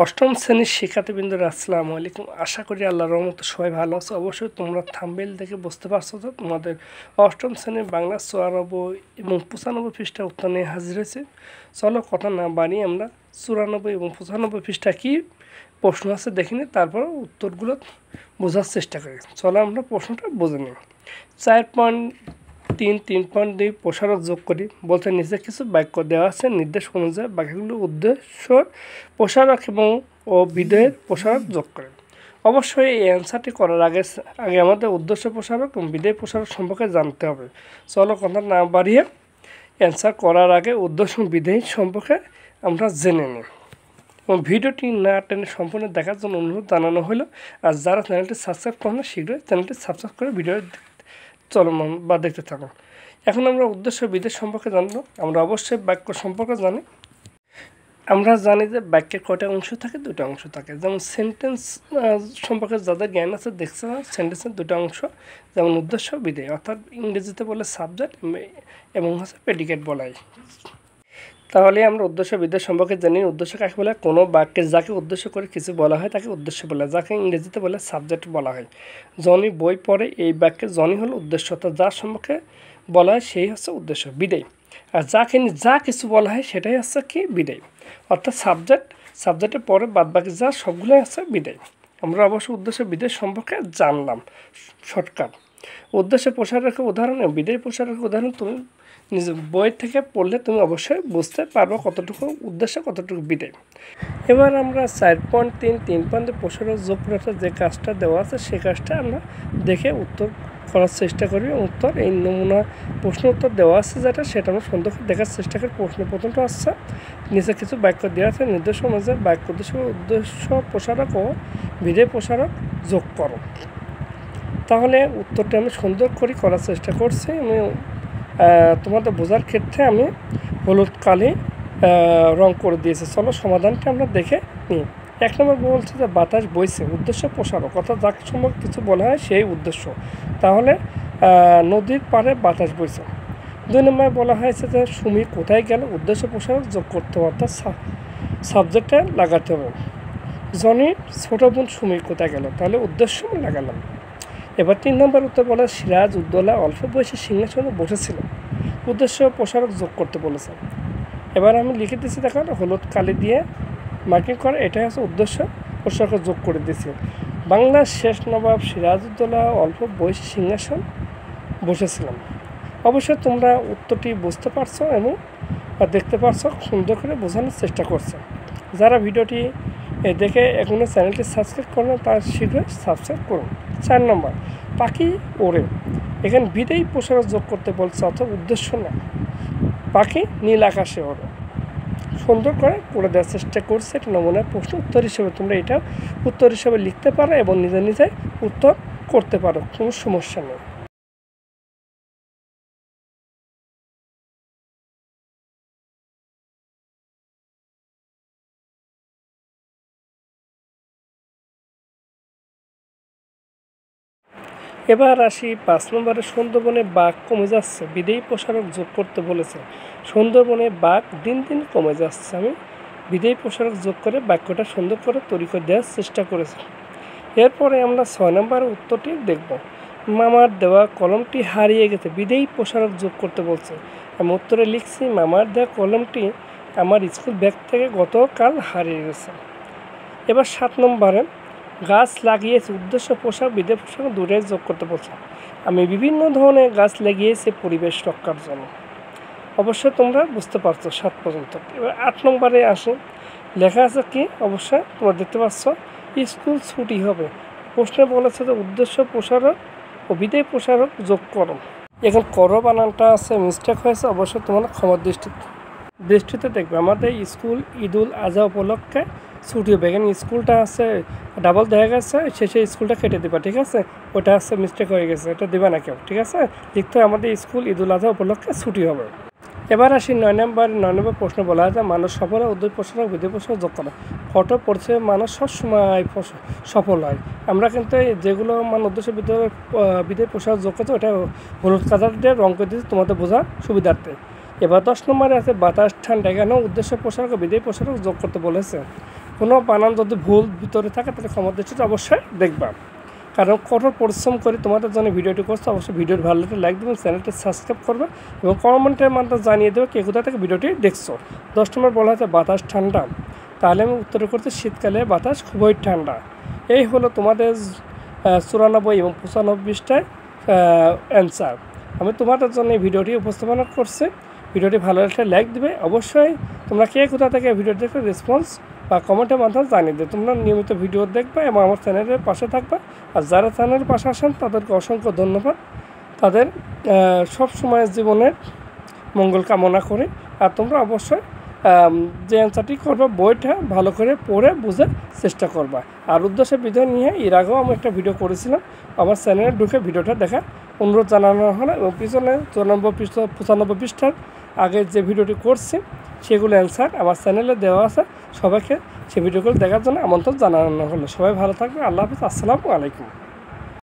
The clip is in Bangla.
অষ্টম শ্রেণীর শিক্ষার্থীবৃন্দরা আসসালামু আলাইকুম। আশা করি আল্লাহর রহমতে সবাই ভালো আছো। অবশ্যই তোমরা থাম্বনেল দেখে বুঝতে পারছো যে তোমাদের অষ্টম শ্রেণীর বাংলা 94 এবং 95 পৃষ্ঠা উত্তর নিয়ে হাজির হয়েছে। চলো কথা না বাড়িয়ে আমরা 94 এবং 95 পৃষ্ঠা কী প্রশ্ন আছে দেখিনি, তারপর উত্তরগুলো বোঝার চেষ্টা করি। চলো আমরা প্রশ্নটা বুঝে নিই। 4.3.2 প্রসারক যোগ করি বলতে নিচে কিছু বাক্য দেওয়া আছে, নির্দেশ অনুযায়ী বাক্যগুলোর উদ্দেশ্য প্রসারক এবং বিধেয়ের প্রসারক যোগ করে। অবশ্যই এই অ্যান্সারটি করার আগে আমাদের উদ্দেশ্য প্রসারক এবং বিধেয় প্রসারক সম্পর্কে জানতে হবে। চলো কথা না বাড়িয়ে অ্যান্সার করার আগে উদ্দেশ্য বিধেয় সম্পর্কে আমরা জেনে নিই এবং ভিডিওটি না টেনে সম্পূর্ণ দেখার জন্য অনুরোধ জানানো হলো। আর যারা চ্যানেলটি সাবস্ক্রাইব করেন না, শীঘ্রই চ্যানেলটি সাবস্ক্রাইব করে ভিডিও চলমান বা দেখতে থাকুন। এখন আমরা উদ্দেশ্য বিধেয় সম্পর্কে জানবো। আমরা অবশ্যই বাক্য সম্পর্কে জানি। আমরা জানি যে বাক্যের কয়টা অংশ থাকে, দুটো অংশ থাকে। যেমন সেন্টেন্স সম্পর্কে যাদের জ্ঞান আছে দেখছে না, সেন্টেন্সের দুটো অংশ, যেমন উদ্দেশ্য বিধেয়, অর্থাৎ ইংরেজিতে বলে সাবজেক্ট এবং হচ্ছে প্রেডিকেট বলাই। তাহলে আমরা উদ্দেশ্য বিধেয় সম্পর্কে জানি। উদ্দেশ্য কাকে বলে? কোনো বাক্যে যাকে উদ্দেশ্য করে কিছু বলা হয় তাকে উদ্দেশ্য বলে, যাকে ইংরেজিতে বলে সাবজেক্ট বলা হয়। জনি বই পড়ে, এই বাক্যে জনি হলো উদ্দেশ্য, অর্থাৎ যার সম্পর্কে বলা হয় সেই হচ্ছে উদ্দেশ্য। বিধেয় আর যাকে যা কিছু বলা হয় সেটাই হচ্ছে কি? বিধেয়। অর্থাৎ সাবজেক্টের পরে বাদবাকি যা সবগুলোই হচ্ছে বিধেয়। আমরা অবশ্য উদ্দেশ্য বিধেয় সম্পর্কে জানলাম শর্টকাট। উদ্দেশ্য প্রসারকের উদাহরণ এবং বিধেয় প্রসারকের উদাহরণ তুমি নিজ বই থেকে পড়লে তুমি অবশ্যই বুঝতে পারবো কতটুকু উদ্দেশ্য কতটুকু বিধেয়। এবার আমরা 4.3.3 প্রসারক যোগ করার যে কাজটা দেওয়া আছে সেই কাজটা আমরা দেখে উত্তর করার চেষ্টা করি। উত্তর এই নমুনা প্রশ্ন উত্তর দেওয়া আছে যেটা, সেটা আমরা সুন্দর করে দেখার চেষ্টা করি। প্রশ্ন প্রথমটা আসছে, নিচে কিছু বাক্য দেওয়া আছে, নির্দেশ অনুযায়ী বাক্য উদ্দেশ্য প্রসারক ও বিধেয় প্রসারক যোগ করো। তাহলে উত্তরটা আমি সুন্দর করে করার চেষ্টা করছি। আমি তোমাদের বোঝার ক্ষেত্রে আমি হলুদ কালি রং করে দিয়েছি। চলো সমাধানটা আমরা দেখে নিই। 1 নম্বর বলছে যে বাতাস বইছে, উদ্দেশ্য প্রসারক, অর্থাৎ যাকে সম্পর্কে কিছু বলা হয় সেই উদ্দেশ্য। তাহলে নদীর পাড়ে বাতাস বইছে। 2 নম্বরে বলা হয়েছে যে সুমি কোথায় গেল, উদ্দেশ্য প্রসারক যোগ করতে হবে, অর্থাৎ সাবজেক্টে লাগাতে হবে। জনির ছোট বোন সুমি কোথায় গেল, তাহলে উদ্দেশ্য লাগালাম। এবার 3 নম্বর উত্তর বলা, সিরাজ উদ্দৌলা অল্প বয়সে সিংহাসনে বসেছিল, উদ্দেশ্য প্রসারক যোগ করতে বলেছে। এবার আমি লিখে দিচ্ছি, দেখো হলুদ কালি দিয়ে মার্কিং করে, এটাই হচ্ছে উদ্দেশ্য প্রসারক যোগ করে দিয়েছি। বাংলার শেষ নবাব সিরাজ উদ্দৌলা অল্প বয়সে সিংহাসন বসেছিলাম। অবশ্যই তোমরা উত্তরটি বুঝতে পারছো এবং দেখতে পারছো, সুন্দর করে বোঝানোর চেষ্টা করছো। যারা ভিডিওটি দেখে এখনও চ্যানেলটি সাবস্ক্রাইব করবেন তারা শীঘ্রই সাবস্ক্রাইব করুন। 4 নম্বর পাখি ওড়ে, এখানে বিধেয় প্রসারক যোগ করতে বলছে, অর্থাৎ উদ্দেশ্য না। পাখি নীল আকাশে ওড়ে, সুন্দর করে দেওয়ার চেষ্টা করছে। এটা নমুনার প্রশ্ন উত্তর হিসেবে তোমরা এটা উত্তর হিসেবে লিখতে পারো এবং নিজে নিজে উত্তর করতে পারো, কোনো সমস্যা নেই। এবার আসি 5 নম্বরে, সুন্দরবনে বাঘ কমে যাচ্ছে, বিধেয় প্রসারক যোগ করতে বলেছে। সুন্দরবনে বাঘ দিন দিন কমে যাচ্ছে, আমি বিধেয় প্রসারক যোগ করে বাক্যটা সুন্দর করে তৈরি করে দেওয়ার চেষ্টা করেছি। এরপরে আমরা 6 নম্বরের উত্তরটি দেখব। মামার দেওয়া কলমটি হারিয়ে গেছে, বিধেয় প্রসারক যোগ করতে বলছে। আমি উত্তরে লিখছি, মামার দেওয়া কলমটি আমার স্কুল ব্যাগ থেকে গতকাল হারিয়ে গেছে। এবার 7 নম্বরে গাছ লাগিয়েছি, উদ্দেশ্য প্রসারক বিধেয় প্রসারক দুটোই যোগ করতে বলছে। আমি বিভিন্ন ধরনের গাছ লাগিয়েছি পরিবেশ রক্ষার জন্য। অবশ্যই তোমরা বুঝতে পারছো 7 পর্যন্ত। এবার 8 নম্বরে আসে, লেখা আছে কি? অবশ্যই তোমরা দেখতে পাচ্ছ, স্কুল ছুটি হবে। প্রশ্নে বলেছে যে উদ্দেশ্য প্রসারক ও বিধেয় প্রসারক যোগ করো। এখন করো বানানটা আছে মিস্টেক হয়েছে, অবশ্যই তোমরা ক্ষমার দৃষ্টিতে দেখবে। আমাদের স্কুল ঈদুল আজহা উপলক্ষে ছুটি হবে, এখানে স্কুলটা আছে ডাবল দেখা গেছে, শেষে স্কুলটা কেটে দেবা, ঠিক আছে? ওটা আছে মিস্টেক হয়ে গেছে, এটা দেবে না কেউ, ঠিক আছে? লিখতে আমাদের স্কুল ঈদুল আজহা উপলক্ষে ছুটি হবে। এবার আসি 9 নম্বর প্রশ্ন বলা হয় যে মানুষ সফল হয়, উদ্দেশ্য প্রসারক বিধেয় প্রসারক যোগ করে। ফটো পড়ছে, মানুষ সবসময় সফল হয়। আমরা কিন্তু যেগুলো উদ্দেশ্য বিধেয় প্রসারক যোগ করছে ওটা হলুদ কালার দিয়ে রং করে দিয়েছি তোমাদের বোঝার সুবিধার্থে। এবার 10 নম্বরে আছে বাতাস ঠান্ডা, কেন উদ্দেশ্য প্রসারক ও বিধেয় প্রসারক যোগ করতে বলেছে। কোনো বানান যদি ভুল ভিতরে থাকে তাহলে ক্ষমা দৃষ্টিতে অবশ্যই দেখবা। কারণ কঠোর পরিশ্রম করে তোমাদের জন্য ভিডিওটি করছে। অবশ্যই ভিডিওর ভালো লাগলে লাইক দেবেন, চ্যানেলটি সাবস্ক্রাইব করবে এবং কমেন্টের মাধ্যমে জানিয়ে দেবে কে কোথা থেকে ভিডিওটি দেখছো। 10 নম্বর বলা হচ্ছে বাতাস ঠান্ডা, তাহলে আমি উত্তরে করছি শীতকালে বাতাস খুবই ঠান্ডা। এই হলো তোমাদের 94 এবং 95 পৃষ্ঠায় অ্যান্সার। আমি তোমাদের জন্য এই ভিডিওটি উপস্থাপনা করছি। ভিডিওটি ভালো লাগলে লাইক দিবে। অবশ্যই তোমরা কে কোথা থেকে ভিডিও দেখে রেসপন্স বা কমেন্টের মাধ্যমে জানিয়ে দেবে। তোমরা নিয়মিত ভিডিও দেখবে এবং আমার চ্যানেলের পাশে থাকবে। আর যারা চ্যানেলের পাশে আসেন তাদেরকে অসংখ্য ধন্যবাদ। তাদের সব সময় জীবনের মঙ্গল কামনা করে। আর তোমরা অবশ্যই যে অ্যান্সারটি করবা বইটা ভালো করে পড়ে বুঝে চেষ্টা করবা। আর উদ্দেশ্যে বিধয় নিয়ে এর আগেও আমি একটা ভিডিও করেছিলাম, আমার চ্যানেলে ঢুকে ভিডিওটা দেখা অনুরোধ জানানো হলো। এবং পিছনে 94 পৃষ্ঠার আগে যে ভিডিওটি করছি সেগুলো অ্যান্সার আমার চ্যানেলে দেওয়া আছে। সবাইকে সেই ভিডিওগুলো দেখার জন্য আমন্ত্রণ জানানো হলো। সবাই ভালো থাকবে। আল্লাহ হাফিজ। আসসালামু আলাইকুম।